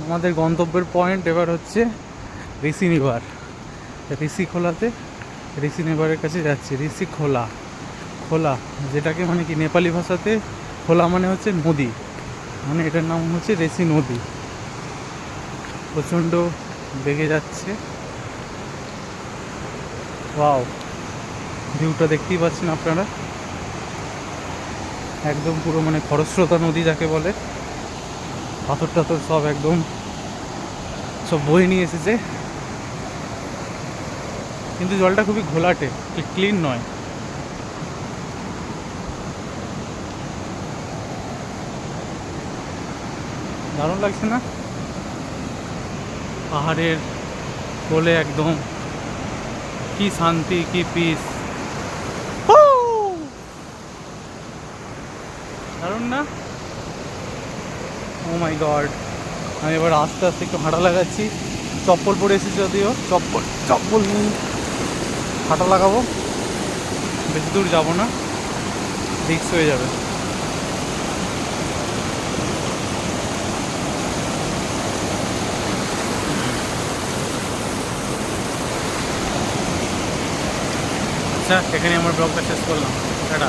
আমাদের গন্তব্যের পয়েন্ট এবার হচ্ছে ঋষি নিবার। ঋষি খোলাতে, ঋষি নিবারের কাছে যাচ্ছি। ঋষি খোলা, খোলা যেটাকে মানে কি নেপালি ভাষাতে খোলা মানে হচ্ছে নদী, মানে এটার নাম হচ্ছে ঋষি নদী। প্রচণ্ড বেগে যাচ্ছে। ওয়াও, ভিউটা দেখতেই পাচ্ছেন আপনারা, একদম পুরো মানে খরস্রোতা নদী যাকে বলে। পাথর টাথর সব একদম সব বয়ে নিয়ে এসেছে, কিন্তু জলটা খুবই ঘোলাটে, ক্লিন নয়। দারুণ লাগছে না? পাহাড়ের কোলে একদম কি শান্তি, কি পিস, দারুণ না? ও মাই গড। আমি এবার আস্তে আস্তে একটু হাঁটা লাগাচ্ছি। চপ্পল পরে এসেছি, যদিও চপ্পল নিয়ে হাঁটা লাগাবো। বেশি দূর যাবো না, রিস্ক হয়ে যাবে। আচ্ছা, এখানে আমার ব্লগটা শেষ করলাম। টাটা।